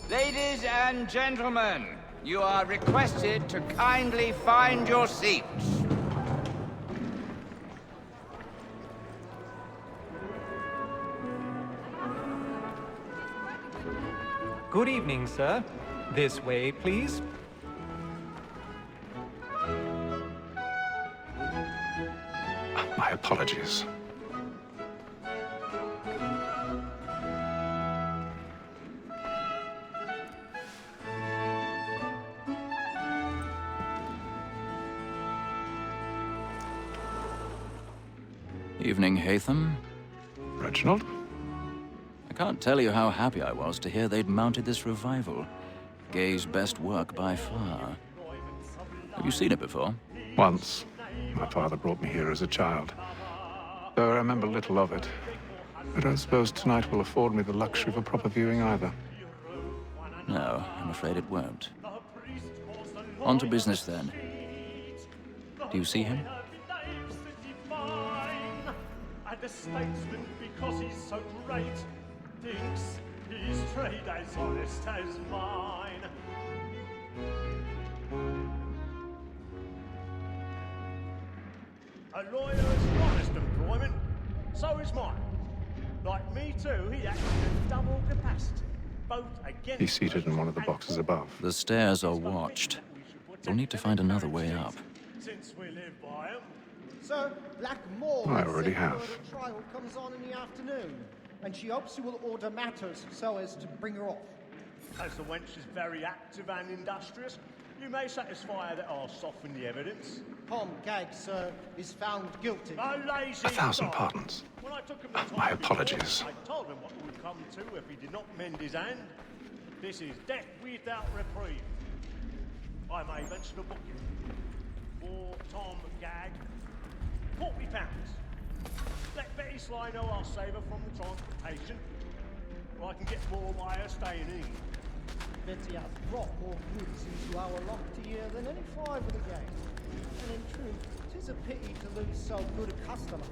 Ladies and gentlemen, you are requested to kindly find your seats. Good evening, sir. This way, please. My apologies. Evening, Haytham. Reginald? I can't tell you how happy I was to hear they'd mounted this revival. Gay's best work by far. Have you seen it before? Once. My father brought me here as a child. Though I remember little of it. I don't suppose tonight will afford me the luxury of a proper viewing either. No, I'm afraid it won't. On to business, then. Do you see him? And the statesman, because he's so great, thinks his trade as honest as mine. A lawyer is an honest employment, so is mine. Like me too, he acts in double capacity, both against... He's seated in one of the boxes above. The stairs are watched. We'll need to find another way up. Since we live by 'em. Sir, Blackmore I already have. The trial comes on in the afternoon, and she hopes you will order matters so as to bring her off. As the wench is very active and industrious, you may satisfy her that I'll soften the evidence. Tom Gag, sir, is found guilty. A lazy 1,000 dog. pardons. When I took him the My time apologies. before, I told him what it would come to if he did not mend his hand. This is death without reprieve. I may mention a booking for Tom Gag. £40. Let Betty Sly know I'll save her from the transportation, or I can get more by her staying in. Betty has brought more goods into our lock to year than any five of the gang. And in truth, 'tis a pity to lose so good a customer.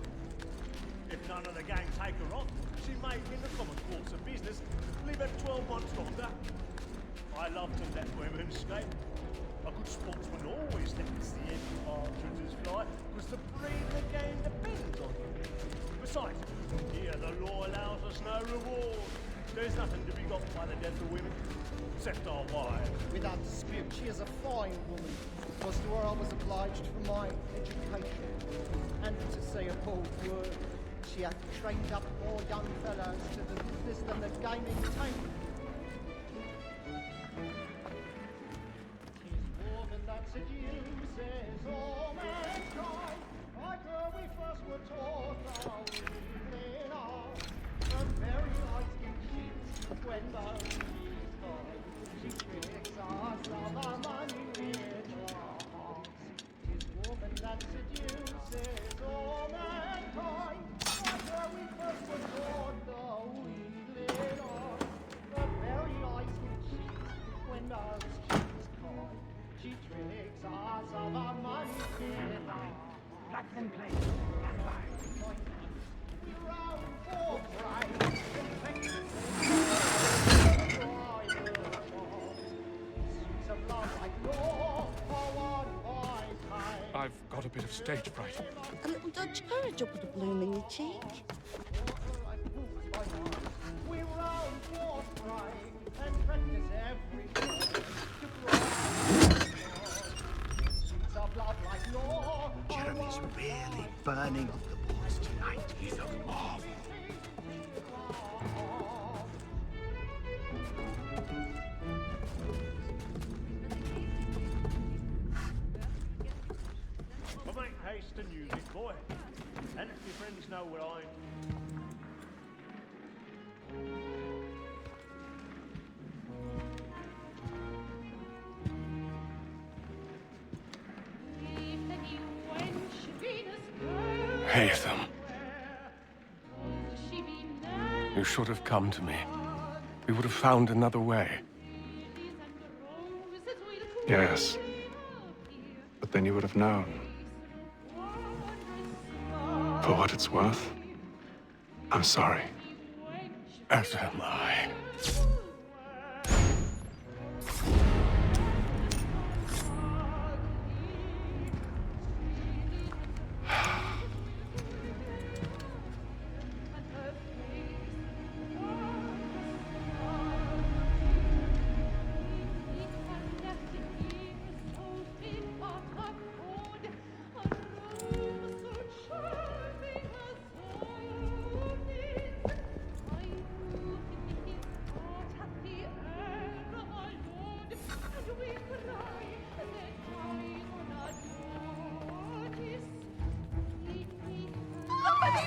If none of the gang take her on, she may, in the common course of business, live her 12 months longer. I love to let women escape. A good sportsman always lets the empty partridges fly, because the breed of the game depends on them. Besides, here the law allows us no reward. There's nothing to be got by the death of women, except our wives. Without dispute, she is a fine woman. Was to her I was obliged for my education. And to say a bold word, she hath trained up more young fellows to the business than the gaming tank. That seduces all mankind, like her we first were taught how we are. The very eyes can cheat when the she's high. She tricks us of our money with our hearts. 'Tis woman that seduces all mankind, like her we first were taught how we live on. The very eyes can cheat when the she's high. She tricks us of our money with our black and play and white. We round for pride and suits of love like law are won by time. I've got a bit of stage fright. A little Dutch courage will put a bloom in your cheek. We round for pride and practice every day to grow. Suits of love like law. Jeremy's really burning off the boards tonight. He's a marvel. But make haste and use it, boy. And if your friends know where I'm... Haytham. You should have come to me. We would have found another way. Yes. But then you would have known. For what it's worth, I'm sorry. As am I.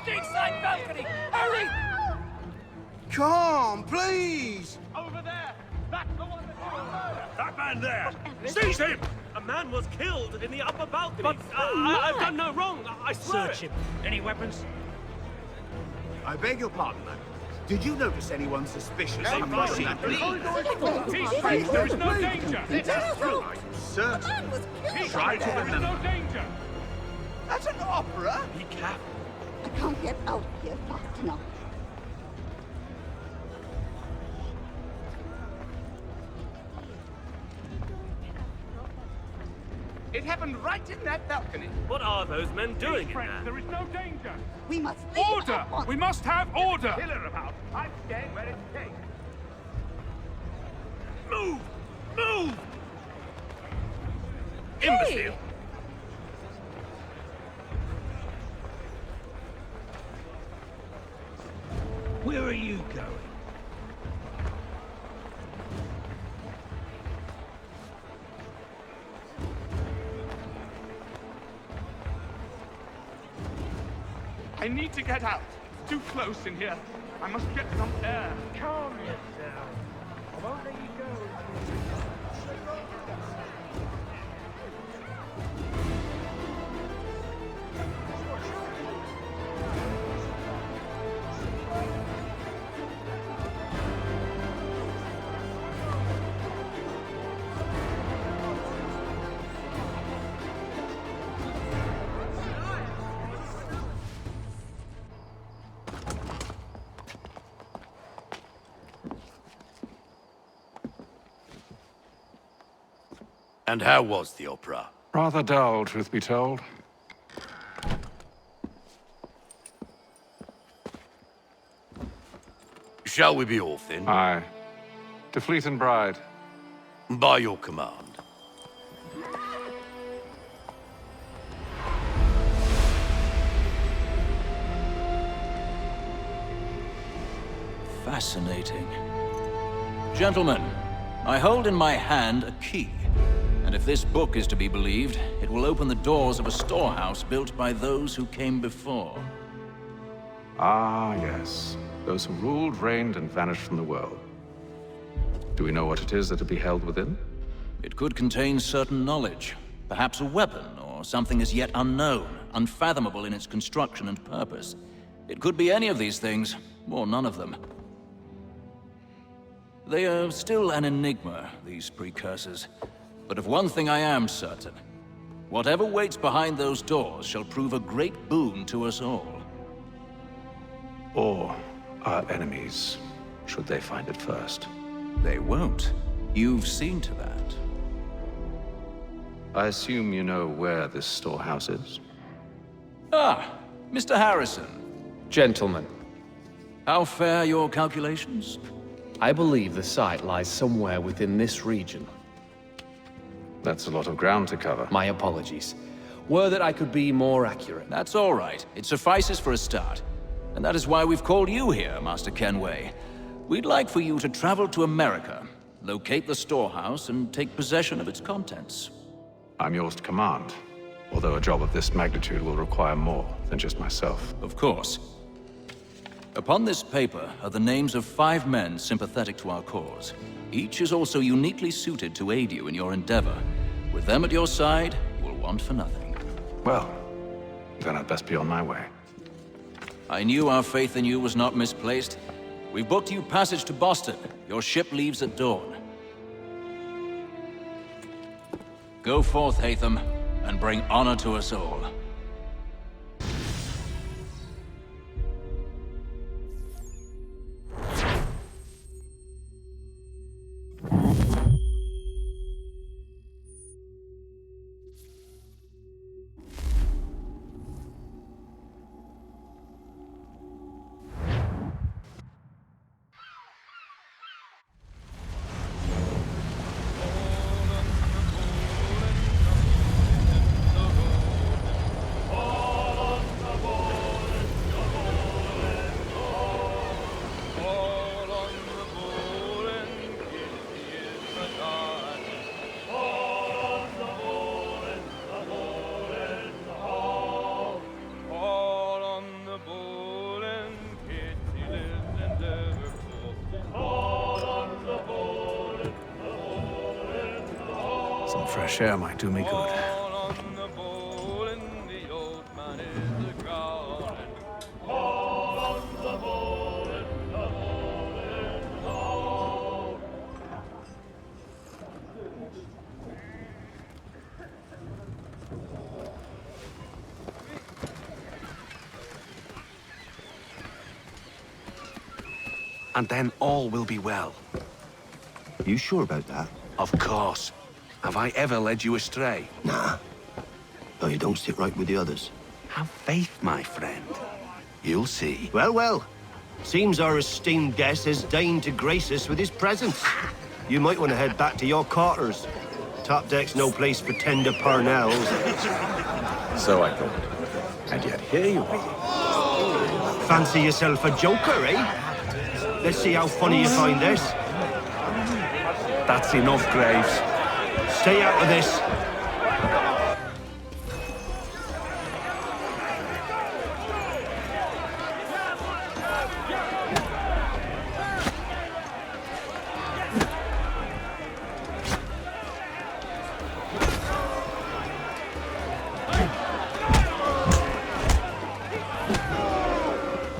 stage side balcony! Hurry! Come, please! Over there! That's the one that man there! Seize him! A man was killed in the upper balcony. But I've done no wrong. I swear. Search him. Any weapons? I beg your pardon, man. Did you notice anyone suspicious Hey, coming boss, from that please. building? He's free. There is no danger. Let us through. Certain. Man was killed. Try to There is no remember. danger. That's an opera. Be careful. I can't get out of here fast enough. It happened right in that balcony. What are those men doing in there? There is no danger. We must leave Order! at once. We must have order! Killer about. I'm staying where it takes. Move! Move! Imbecile! Where are you going? I need to get out. It's too close in here. I must get some air. Calm yourself. I won't let you go. And how was the opera? Rather dull, truth be told. Shall we be off then? Aye. To Fleet and Bride. By your command. Fascinating. Gentlemen, I hold in my hand a key. And if this book is to be believed, it will open the doors of a storehouse built by those who came before. Ah, yes. Those who ruled, reigned, and vanished from the world. Do we know what it is that will be held within? It could contain certain knowledge, perhaps a weapon, or something as yet unknown, unfathomable in its construction and purpose. It could be any of these things, or none of them. They are still an enigma, these precursors. But of one thing I am certain. Whatever waits behind those doors shall prove a great boon to us all. Or our enemies, should they find it first. They won't. You've seen to that. I assume you know where this storehouse is? Ah, Mr. Harrison. Gentlemen, How fare your calculations? I believe the site lies somewhere within this region. That's a lot of ground to cover. My apologies. Were that I could be more accurate. That's all right. It suffices for a start. And that is why we've called you here, Master Kenway. We'd like for you to travel to America, locate the storehouse, and take possession of its contents. I'm yours to command, although a job of this magnitude will require more than just myself. Of course. Upon this paper are the names of 5 men sympathetic to our cause. Each is also uniquely suited to aid you in your endeavor. With them at your side, you will want for nothing. Well, then I'd best be on my way. I knew our faith in you was not misplaced. We've booked you passage to Boston. Your ship leaves at dawn. Go forth, Hatham, and bring honor to us all. fresh air might do me good. And then all will be well. You sure about that? Of course. Have I ever led you astray? Nah. No, you don't sit right with the others. Have faith, my friend. You'll see. Well, well. Seems our esteemed guest has deigned to grace us with his presence. You might want to head back to your quarters. Top deck's no place for tender parnells. So I thought. And yet here you are. Fancy yourself a joker, eh? Let's see how funny you find this. That's enough, Graves. Stay out of this.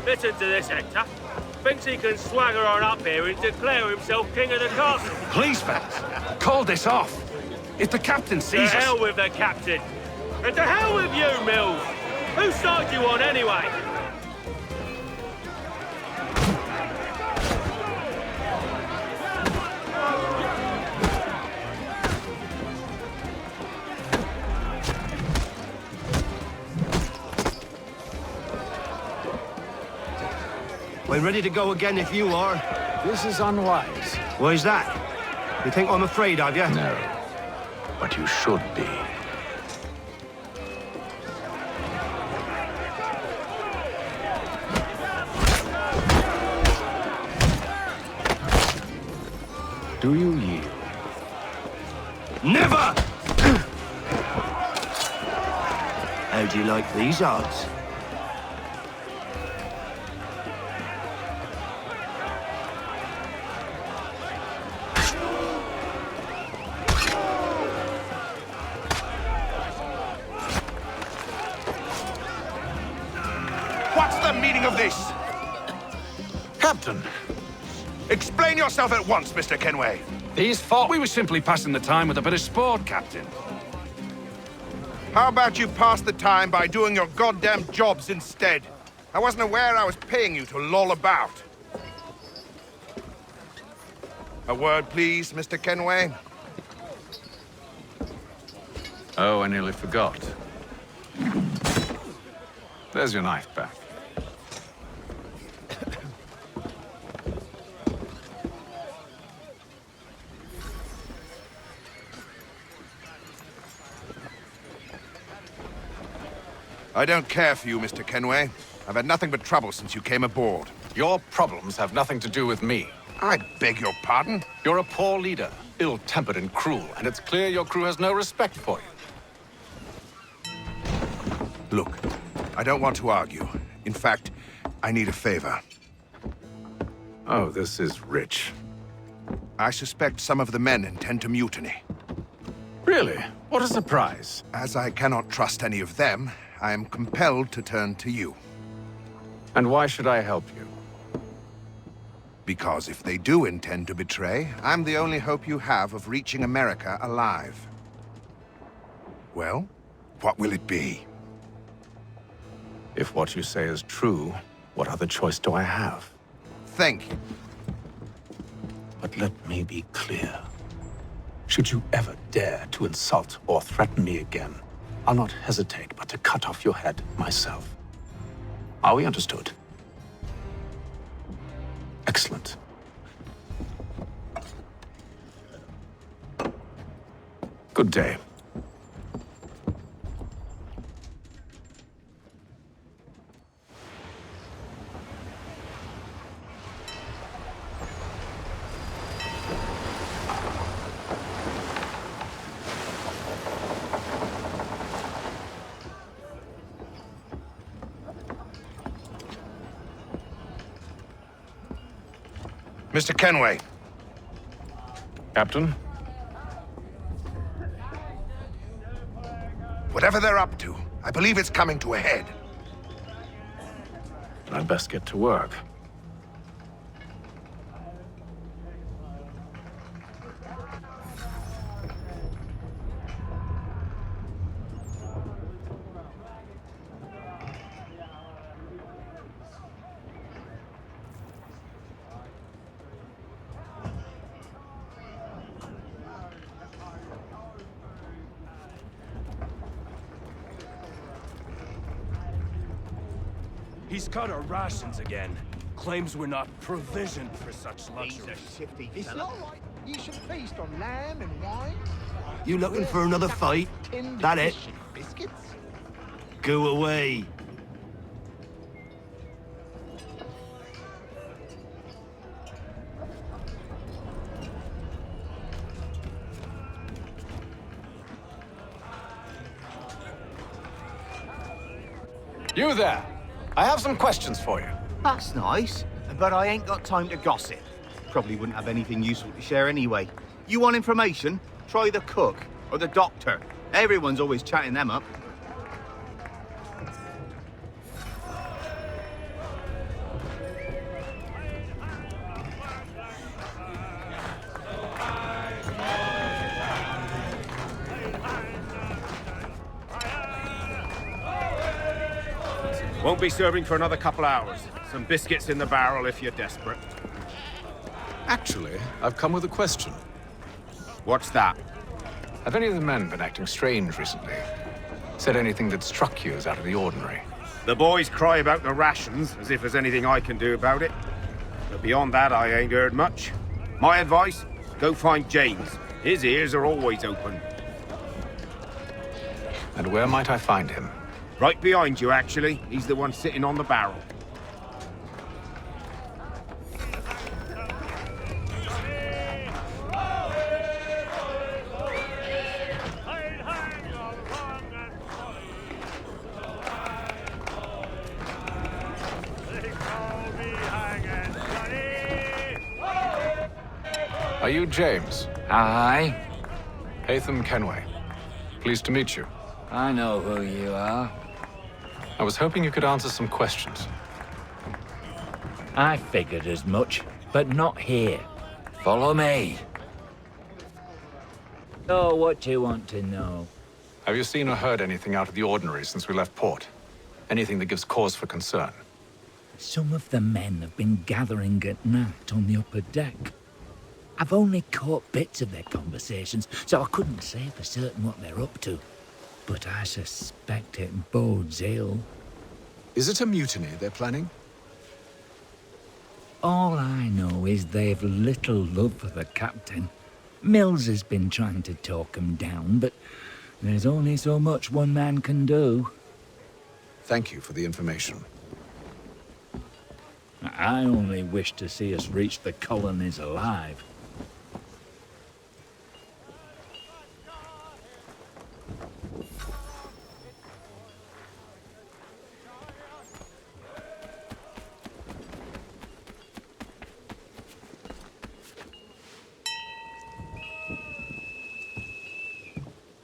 Listen to this, Hector. Thinks he can swagger on up here and declare himself king of the castle. Please, fellas, call this off. If the captain To sees us... hell with the captain. And to hell with you, Mills. Whose side you on, anyway? I'm ready to go again if you are. This is unwise. Why's that? You think I'm afraid of you? No. But you should be. Do you yield? Never! How'd you like these odds? What's the meaning of this? Captain, Explain yourself at once, Mr. Kenway. these thought we were simply passing the time with a bit of sport, Captain. How about you pass the time by doing your goddamn jobs instead? I wasn't aware I was paying you to loll about. A word, please, Mr. Kenway. Oh, I nearly forgot. There's your knife back. I don't care for you, Mr. Kenway. I've had nothing but trouble since you came aboard. Your problems have nothing to do with me. I beg your pardon? You're a poor leader, ill-tempered and cruel, and it's clear your crew has no respect for you. Look, I don't want to argue. In fact, I need a favor. Oh, this is rich. I suspect some of the men intend to mutiny. Really? What a surprise. As I cannot trust any of them, I am compelled to turn to you. And why should I help you? Because if they do intend to betray, I'm the only hope you have of reaching America alive. Well, what will it be? If what you say is true, what other choice do I have? Think. But let me be clear. Should you ever dare to insult or threaten me again, I'll not hesitate but to cut off your head myself. Are we understood? Excellent. Good day. Mr. Kenway. Captain? Whatever they're up to, I believe it's coming to a head. I'd best get to work. He's cut our rations again. Claims we're not provisioned for such luxury. Shifty It's fella. not like you should feast on lamb and wine. You looking for another fight? Tinned That it? fish and biscuits. Go away. You there! I have some questions for you. That's nice, but I ain't got time to gossip. Probably wouldn't have anything useful to share anyway. You want information? Try the cook or the doctor. Everyone's always chatting them up. Won't be serving for another couple hours. Some biscuits in the barrel if you're desperate. Actually, I've come with a question. What's that? Have any of the men been acting strange recently? Said anything that struck you as out of the ordinary? The boys cry about the rations, as if there's anything I can do about it. But beyond that, I ain't heard much. My advice, go find James. His ears are always open. And where might I find him? Right behind you, actually. He's the one sitting on the barrel. Are you James? Aye. Hatham Kenway. Pleased to meet you. I know who you are. I was hoping you could answer some questions. I figured as much, but not here. Follow me. Oh, what do you want to know? Have you seen or heard anything out of the ordinary since we left port? Anything that gives cause for concern? Some of the men have been gathering at night on the upper deck. I've only caught bits of their conversations, so I couldn't say for certain what they're up to. But I suspect it bodes ill. Is it a mutiny they're planning? All I know is they've little love for the captain. Mills has been trying to talk him down, but there's only so much one man can do. Thank you for the information. I only wish to see us reach the colonies alive.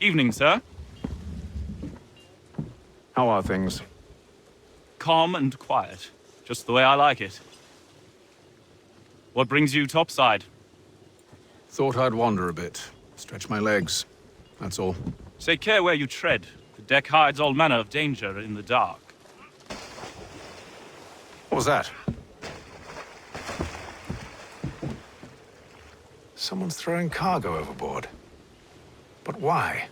Evening, sir. How are things? Calm and quiet. Just the way I like it. What brings you topside? Thought I'd wander a bit. Stretch my legs. That's all. Take care where you tread. The deck hides all manner of danger in the dark. What was that? Someone's throwing cargo overboard. But why?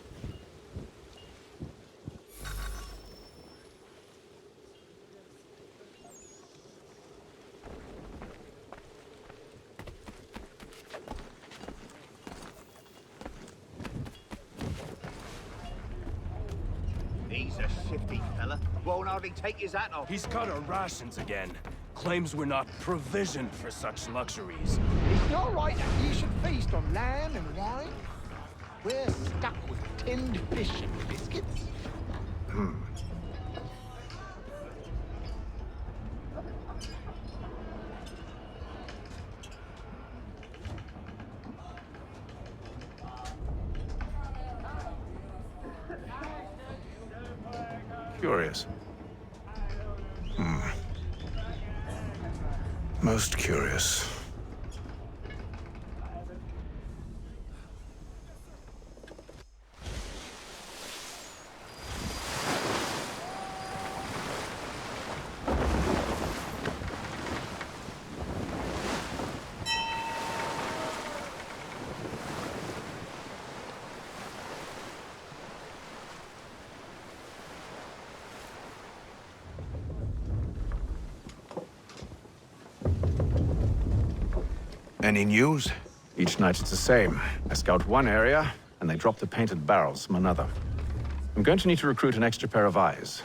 He's a shifty fella. Won't hardly take his hat off. He's cut our rations again. Claims we're not provisioned for such luxuries. It's not right that you should feast on lamb and wine. We're stuck with tinned fish and biscuits. Curious. Most curious. Any news? Each night it's the same. I scout one area, and they drop the painted barrels from another. I'm going to need to recruit an extra pair of eyes.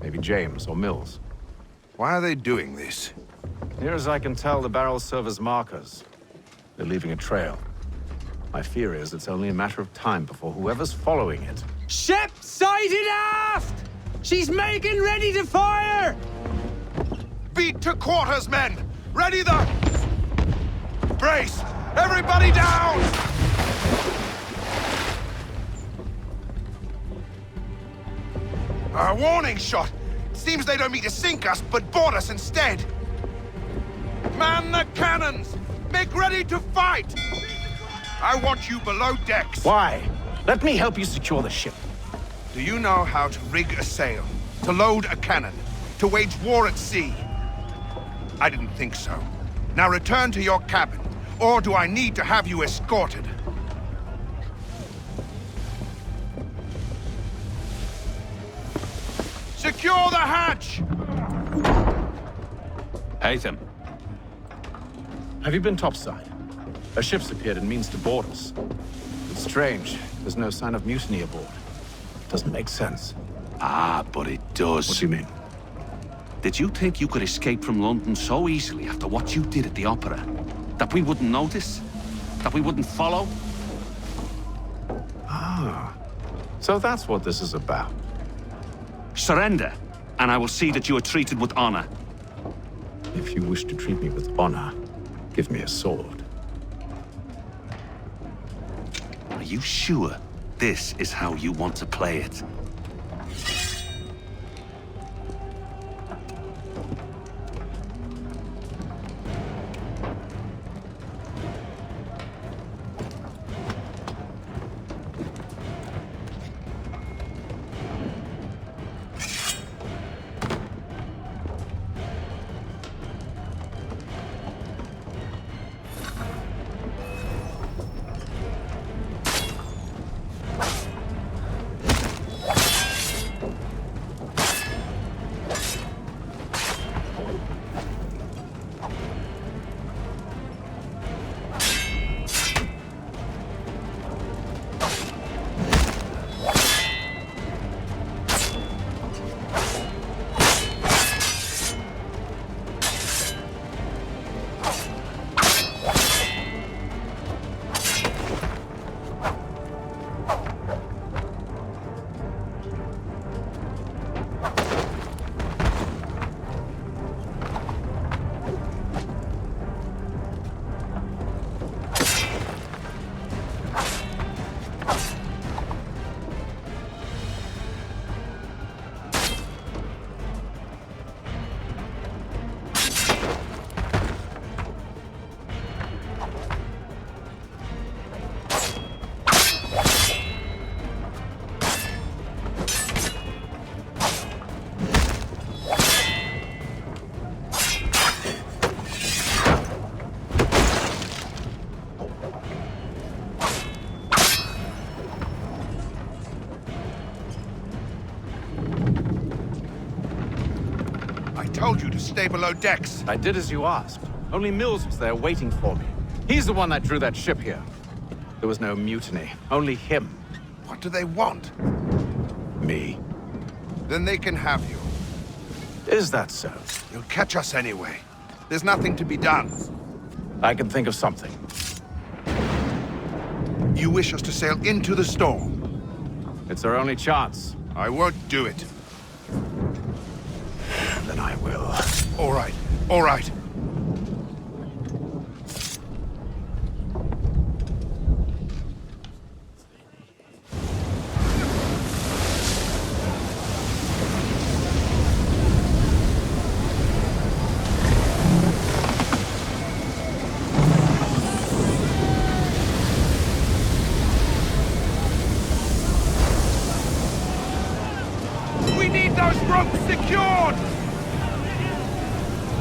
Maybe James or Mills. Why are they doing this? Near as I can tell, the barrels serve as markers. They're leaving a trail. My fear is it's only a matter of time before whoever's following it... Ship sighted aft! She's making ready to fire! Beat to quarters, men! Ready the... Brace! Everybody down! A warning shot! Seems they don't mean to sink us, but board us instead! Man the cannons! Make ready to fight! I want you below decks! Why? Let me help you secure the ship. Do you know how to rig a sail? To load a cannon? To wage war at sea? I didn't think so. Now return to your cabin, or do I need to have you escorted? Secure the hatch! Haytham. Have you been topside? A ship's appeared and means to board us. It's strange. There's no sign of mutiny aboard. Doesn't make sense. Ah, but it does. What do you mean? Did you think you could escape from London so easily after what you did at the opera? That we wouldn't notice? That we wouldn't follow? Ah. So that's what this is about. Surrender, and I will see that you are treated with honor. If you wish to treat me with honor, give me a sword. Are you sure this is how you want to play it? Told you to stay below decks. I did as you asked. Only Mills was there waiting for me. He's the one that drew that ship here. There was no mutiny, only him. What do they want? Me. Then they can have you. Is that so? You'll catch us anyway. There's nothing to be done. I can think of something. You wish us to sail into the storm? It's our only chance. I won't do it. Then I will. All right, all right. secured!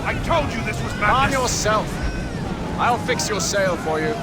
I told you this was madness. Calm yourself. I'll fix your sail for you.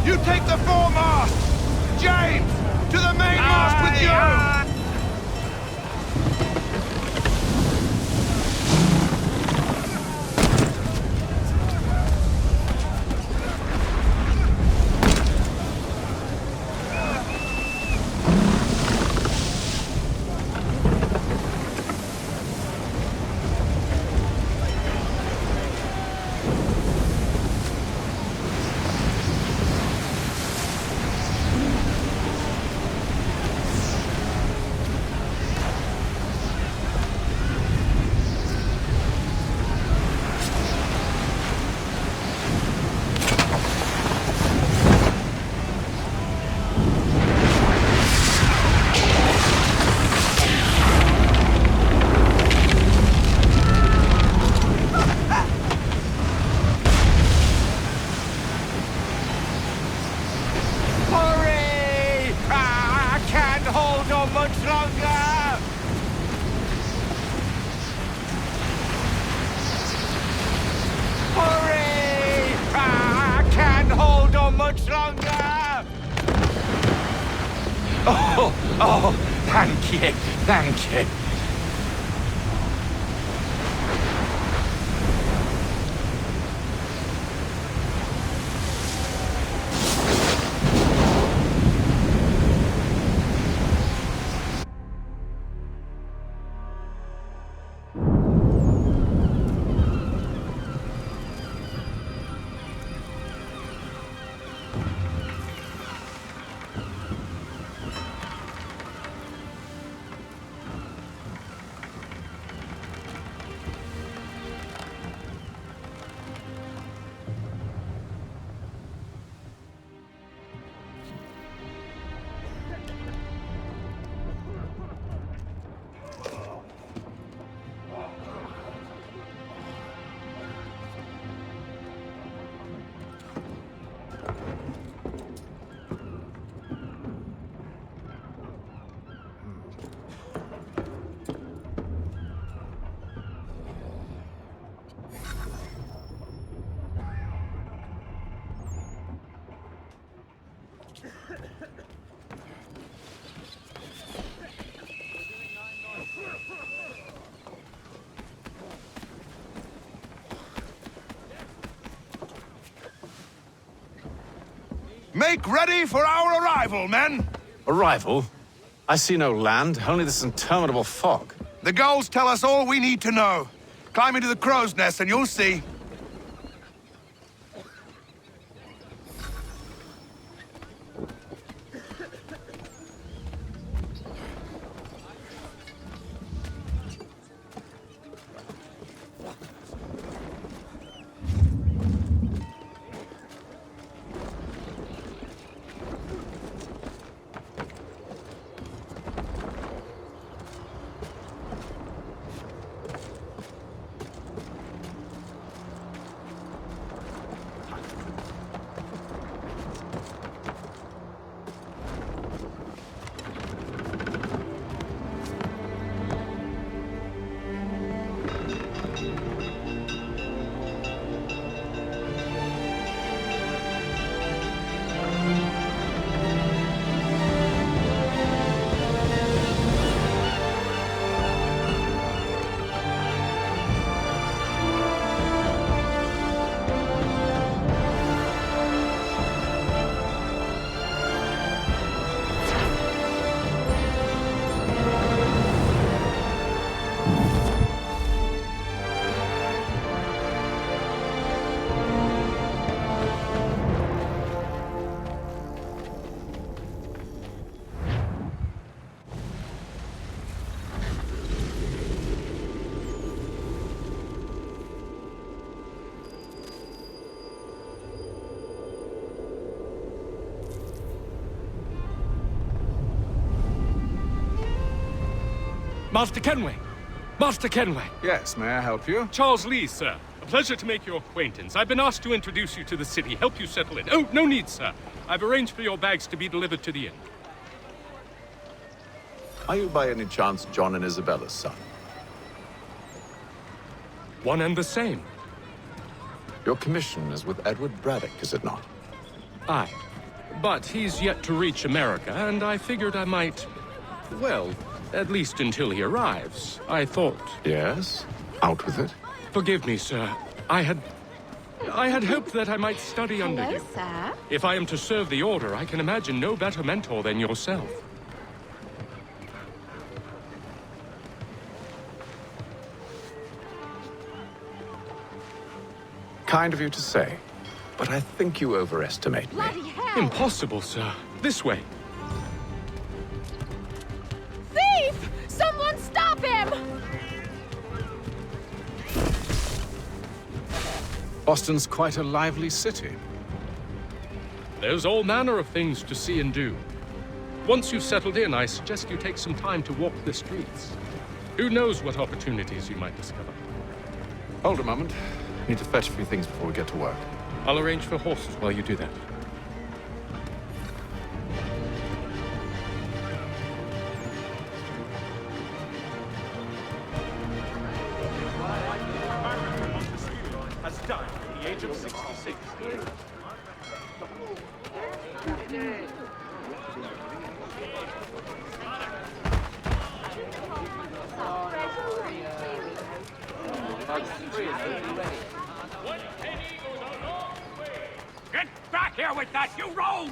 You take the foremast! James, to the mainmast with you! Oh, thank you, thank you. Make ready for our arrival, men! Arrival? I see no land, only this interminable fog. The gulls tell us all we need to know. Climb into the crow's nest and you'll see. Master Kenway! Master Kenway! Yes, may I help you? Charles Lee, sir. A pleasure to make your acquaintance. I've been asked to introduce you to the city, help you settle in. Oh, no need, sir. I've arranged for your bags to be delivered to the inn. Are you by any chance John and Isabella's son? One and the same. Your commission is with Edward Braddock, is it not? Aye. But he's yet to reach America, and I figured I might... Well, at least until he arrives, I thought... Yes? Out with it. Forgive me, sir. I had hoped that I might study under you. Sir? If I am to serve the Order, I can imagine no better mentor than yourself. Kind of you to say, but I think you overestimate me. Bloody hell! Impossible, sir. This way. Thief! Someone stop him! Boston's quite a lively city. There's all manner of things to see and do. Once you've settled in, I suggest you take some time to walk the streets. Who knows what opportunities you might discover. Hold a moment. Need to fetch a few things before we get to work. I'll arrange for horses while you do that. Has died at the age of 66. Get back here with that, you rogue!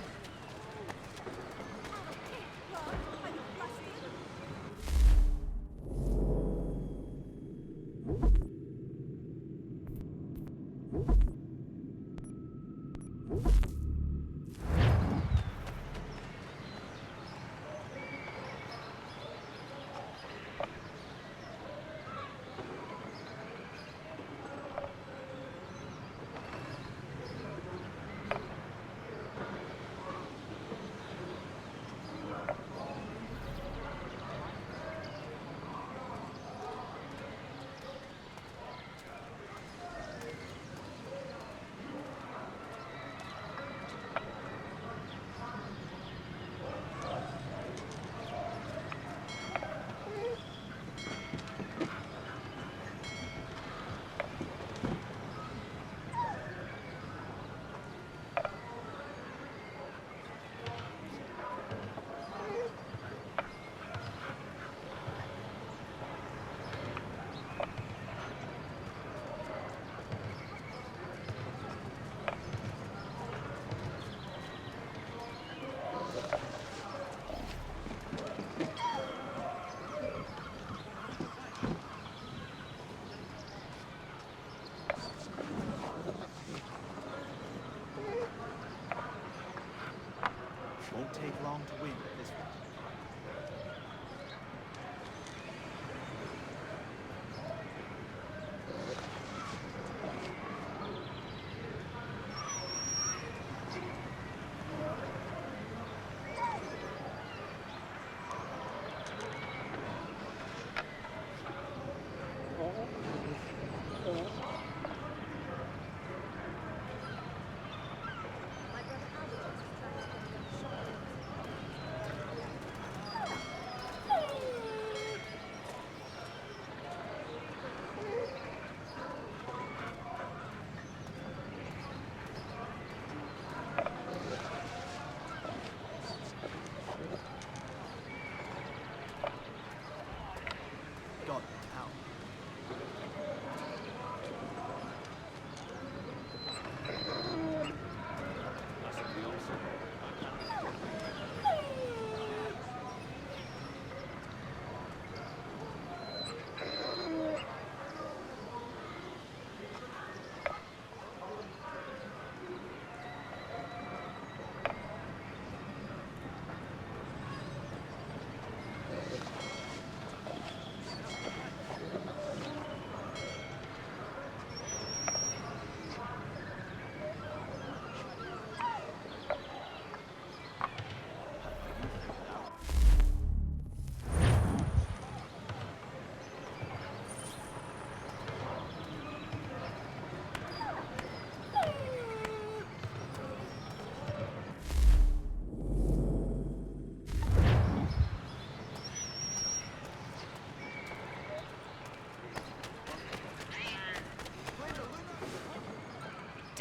Won't take long to win this one.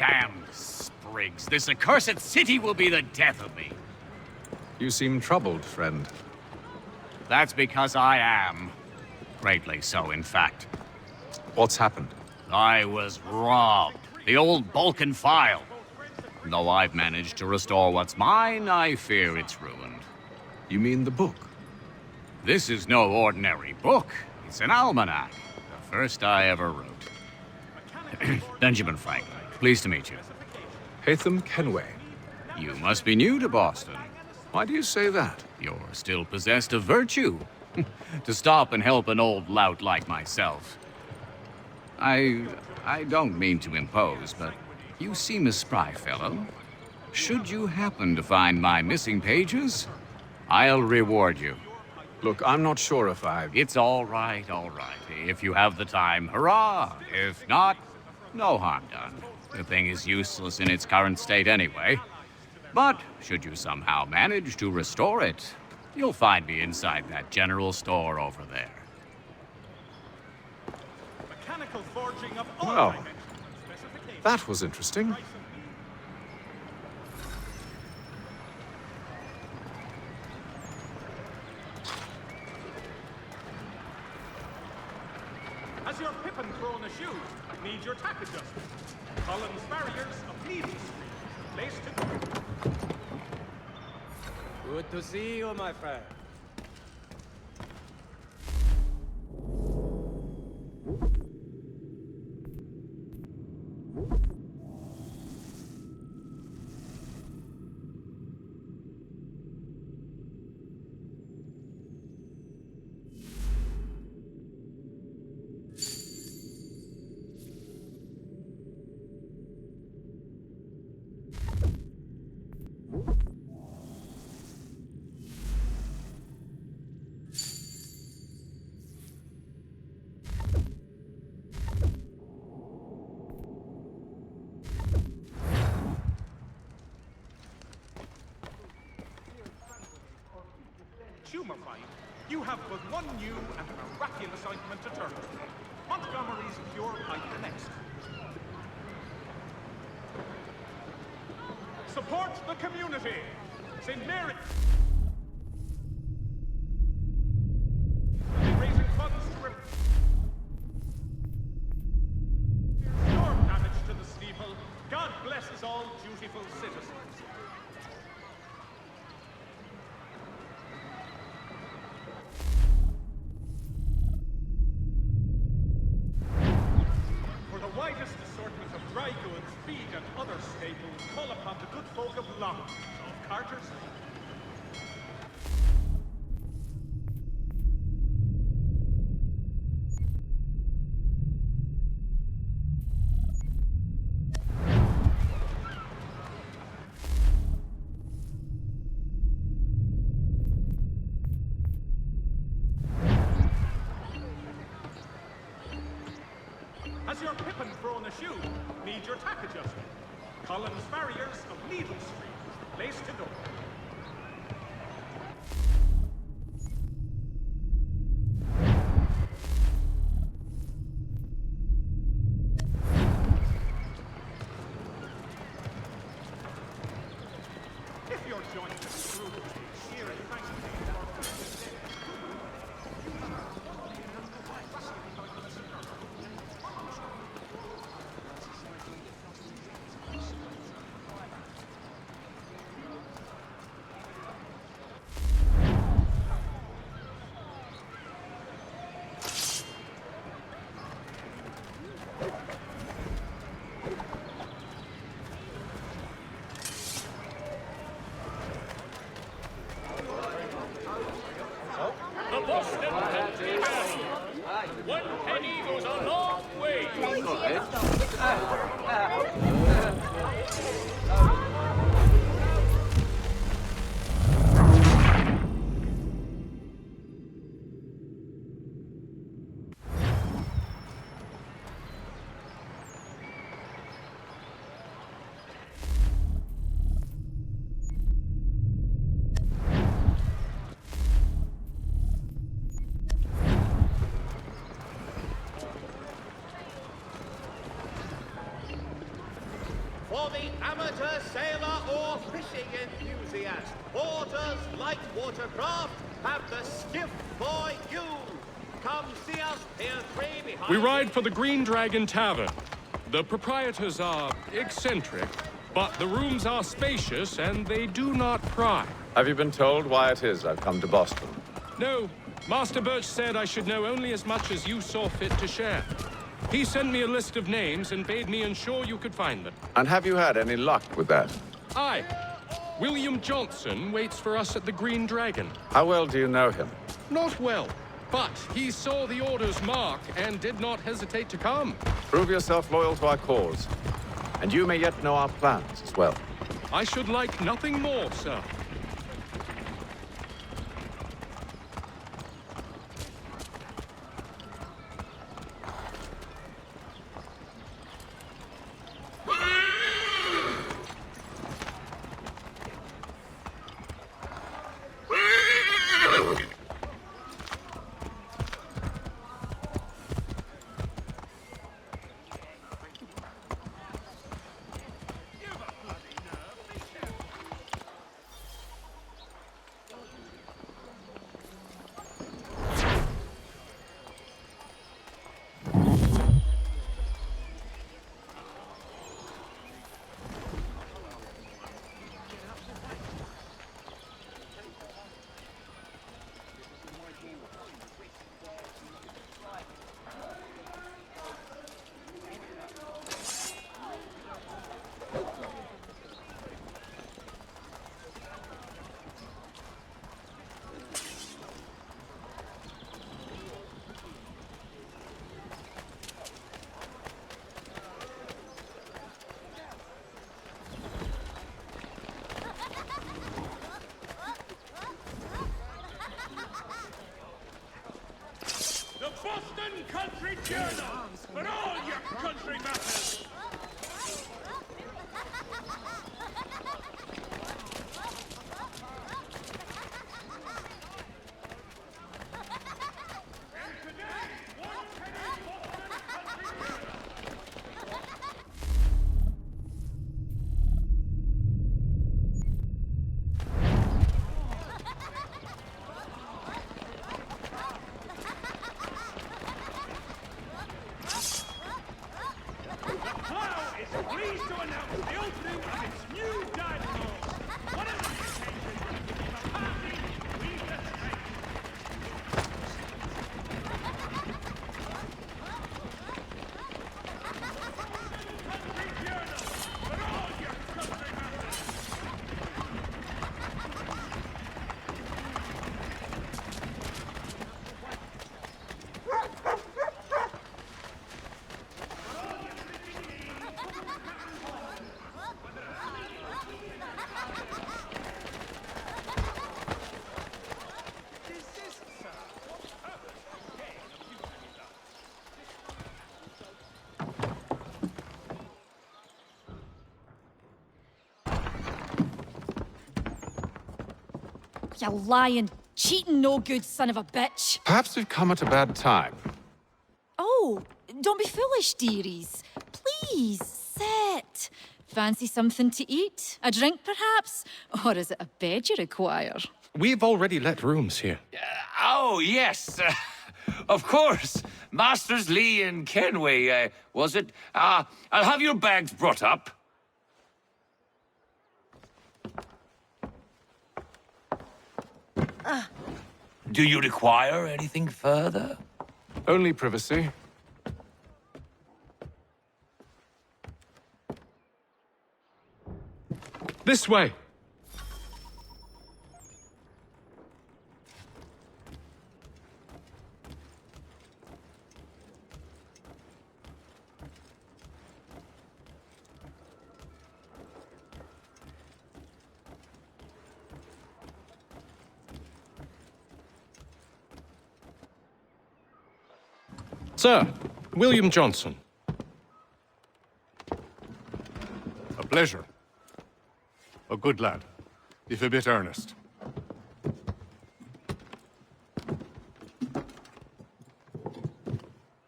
Damned sprigs. This accursed city will be the death of me. You seem troubled, friend. That's because I am. Greatly so, in fact. What's happened? I was robbed. The old Balkan file. Though I've managed to restore what's mine, I fear it's ruined. You mean the book? This is no ordinary book. It's an almanac. The first I ever wrote. Benjamin Franklin, pleased to meet you. Hatham Kenway. You must be new to Boston. Why do you say that? You're still possessed of virtue. To stop and help an old lout like myself. I don't mean to impose, but you seem a spry fellow. Should you happen to find my missing pages, I'll reward you. Look, I'm not sure if It's all right, all right. If you have the time, hurrah! If not, no harm done. The thing is useless in its current state anyway. But should you somehow manage to restore it, you'll find me inside that general store over there. Mechanical forging of all Well, dimensions. Specifications. that was interesting. Has your pippin thrown a shoe? Need your tack adjusted. Collins barriers of Needle Street. Place to Good to see you, my friend. Tumor fight. You have but one new and miraculous ointment to turn to. Montgomery's Pure Pipe the next. Support the community. St. Mary. Raising funds to restore damage to the steeple. God blesses all dutiful citizens. For the widest assortment of dry goods, feed and other staples, call upon the good folk of London, of Carter's. Has your pippin thrown a shoe? Need your tack adjusted? Collins barriers of Needle Street. Place to go. If your joint is screwed, here is thank you. for the amateur sailor or fishing enthusiast. Porter's light watercraft have the skiff for you. Come see us, Pier 3 behind. We ride for the Green Dragon Tavern. The proprietors are eccentric, but the rooms are spacious and they do not pry. Have you been told why it is I've come to Boston? No, Master Birch said I should know only as much as you saw fit to share. He sent me a list of names and bade me ensure you could find them. And have you had any luck with that? Aye. William Johnson waits for us at the Green Dragon. How well do you know him? Not well, but he saw the order's mark and did not hesitate to come. Prove yourself loyal to our cause. And you may yet know our plans as well. I should like nothing more, sir. The Boston Country Journal for all your country matters. Pleased to announce the opening of its new dining hall. One of the occasions will be a party we the strength. Country Journal for all your country matters. You lying, cheating, no good son of a bitch. Perhaps we've come at a bad time. Oh, don't be foolish, dearies. Please, sit. Fancy something to eat? A drink, perhaps? Or is it a bed you require? We've already let rooms here. Oh, yes. Of course. Masters Lee and Kenway, was it? I'll have your bags brought up. Do you require anything further? Only privacy. This way. Sir, William Johnson. A pleasure. A good lad, if a bit earnest.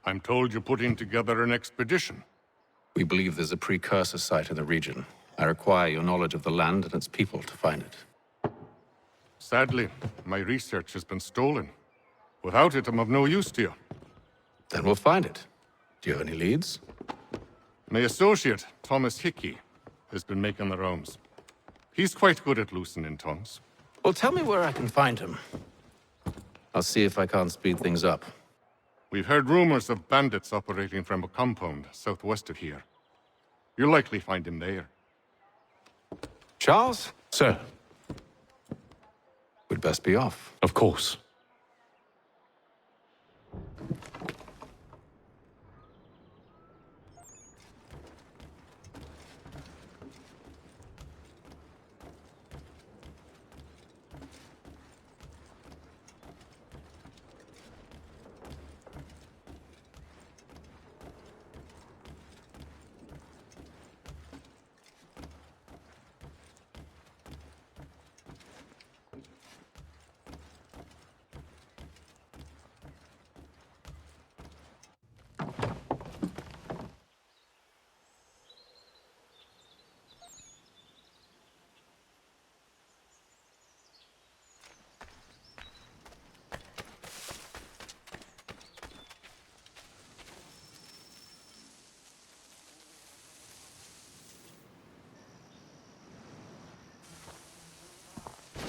I'm told you're putting together an expedition. We believe there's a precursor site in the region. I require your knowledge of the land and its people to find it. Sadly, my research has been stolen. Without it, I'm of no use to you. Then we'll find it. Do you have any leads? My associate, Thomas Hickey, has been making the rounds. He's quite good at loosening tongues. Well, tell me where I can find him. I'll see if I can't speed things up. We've heard rumors of bandits operating from a compound southwest of here. You'll likely find him there. Charles? Sir. We'd best be off. Of course.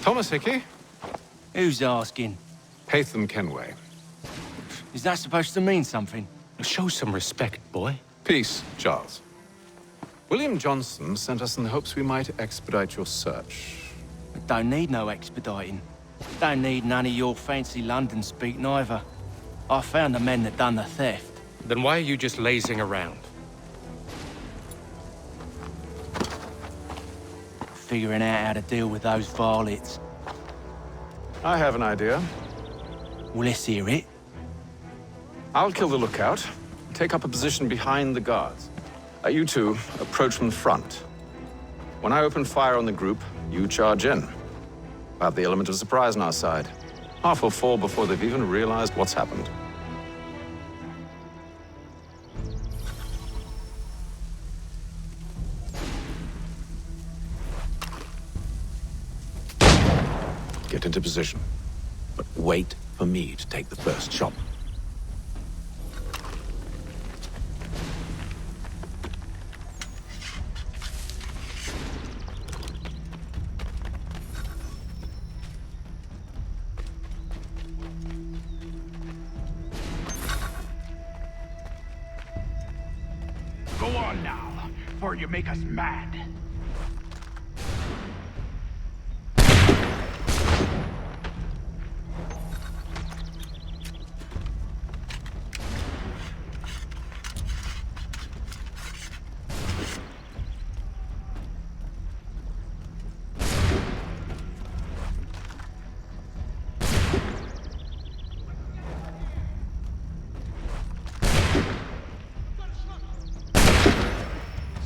Thomas Hickey? Who's asking? Haytham Kenway. Is that supposed to mean something? Show some respect, boy. Peace, Charles. William Johnson sent us in the hopes we might expedite your search. Don't need no expediting. Don't need none of your fancy London speak neither. I found the men that done the theft. Then why are you just lazing around? Figuring out how to deal with those varlets. I have an idea. Well, let's hear it. I'll kill the lookout. Take up a position behind the guards. You two approach from the front. When I open fire on the group, you charge in. We'll have the element of surprise on our side. Half will fall before they've even realized what's happened. Get into position, but wait for me to take the first shot. Go on now, before you make us mad.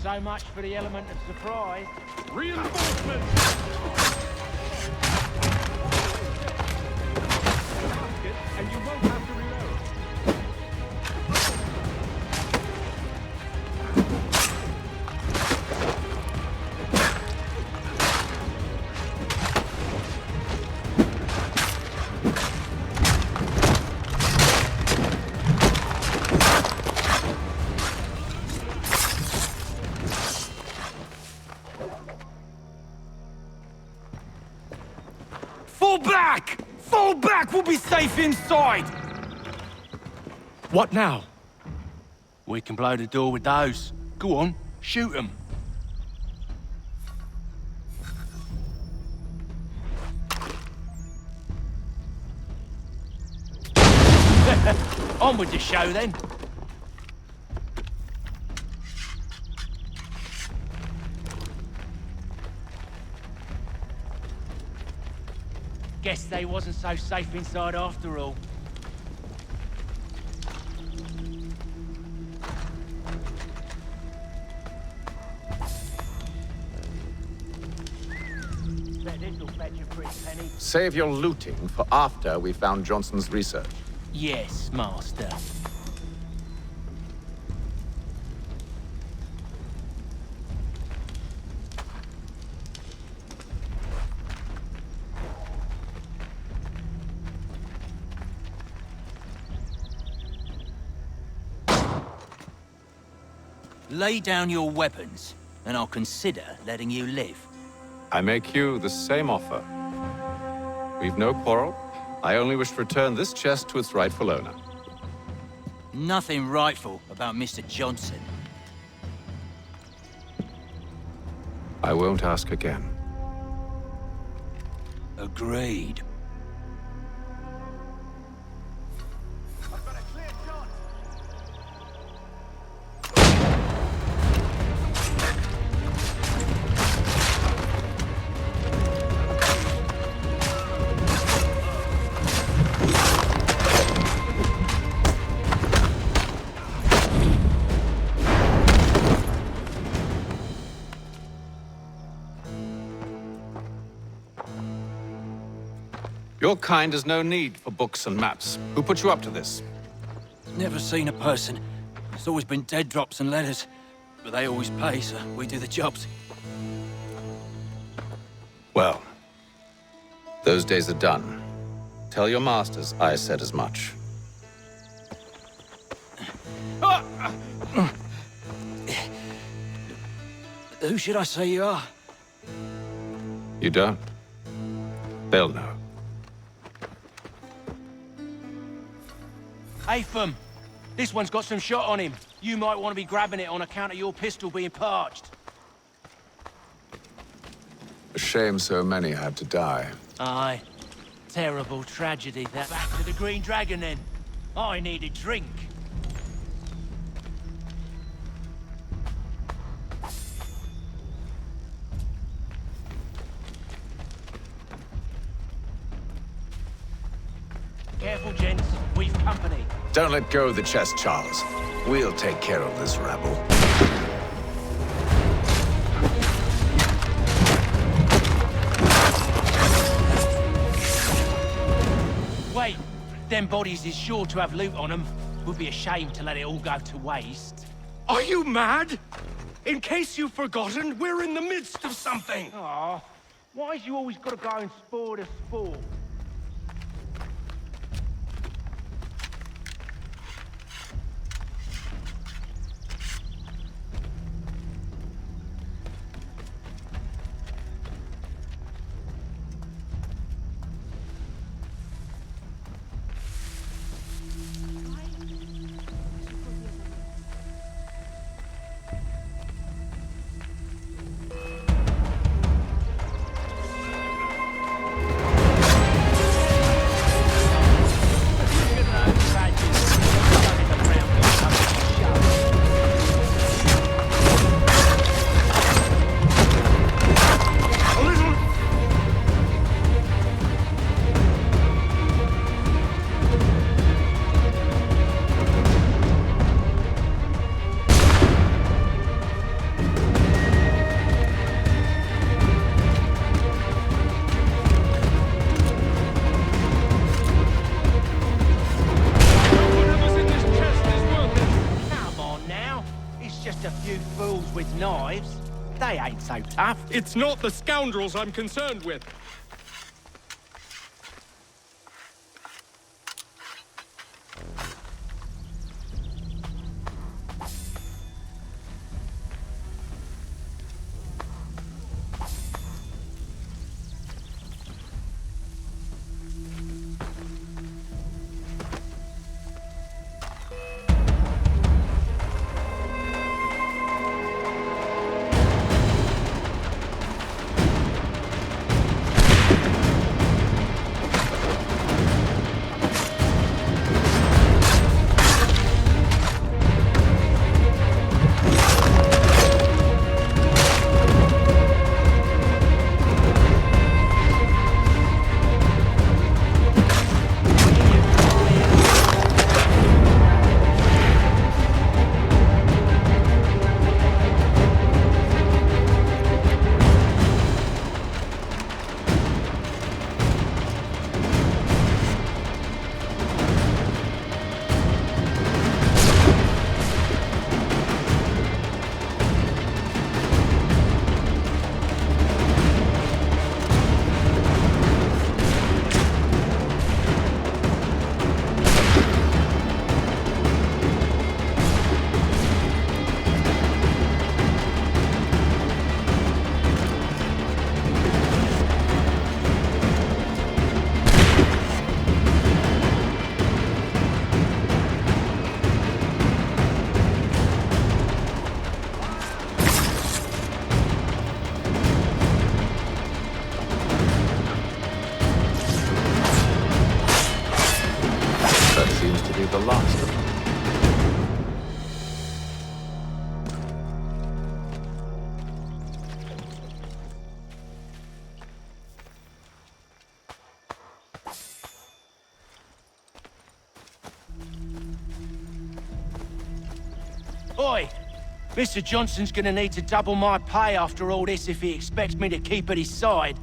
So much for the element of surprise. Reinforcements! And you won't have to reload. Fall back! Fall back! We'll be safe inside! What now? We can blow the door with those. Go on, shoot them. On with the show then. Guess they wasn't so safe inside after all. Bet this'll fetch a pretty penny. Save your looting for after we found Johnson's research. Yes, master. Lay down your weapons, and I'll consider letting you live. I make you the same offer. We've no quarrel. I only wish to return this chest to its rightful owner. Nothing rightful about Mr. Johnson. I won't ask again. Agreed. Your kind has no need for books and maps. Who put you up to this? Never seen a person. It's always been dead drops and letters. But they always pay, so we do the jobs. Well, those days are done. Tell your masters I said as much. Who should I say you are? You don't? They'll know. Atham, this one's got some shot on him. You might want to be grabbing it on account of your pistol being parched. A shame so many had to die. Aye. Terrible tragedy that. Back to the Green Dragon then. I need a drink. Careful, gents. We've company. Don't let go of the chest, Charles. We'll take care of this rabble. Wait, them bodies is sure to have loot on them. Would be a shame to let it all go to waste. Are you mad? In case you've forgotten, we're in the midst of something. Aw, why's you always got to go and spoil the sport? With knives, they ain't so tough. It's not the scoundrels I'm concerned with. Mr. Johnson's gonna need to double my pay after all this if he expects me to keep at his side.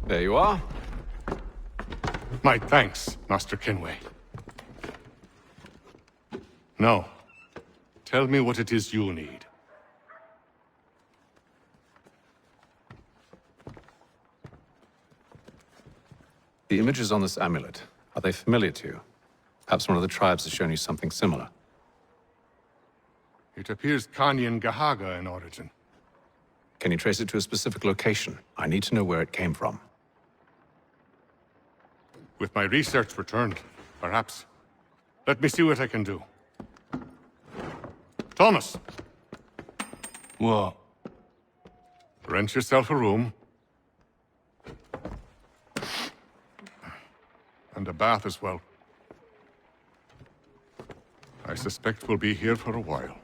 There you are. My thanks, Master Kenway. Now, tell me what it is you need. The images on this amulet, are they familiar to you? Perhaps one of the tribes has shown you something similar. It appears Kanyan Gahaga in origin. Can you trace it to a specific location? I need to know where it came from. With my research returned, perhaps. Let me see what I can do. Thomas! What? Rent yourself a room. And a bath as well. I suspect we'll be here for a while.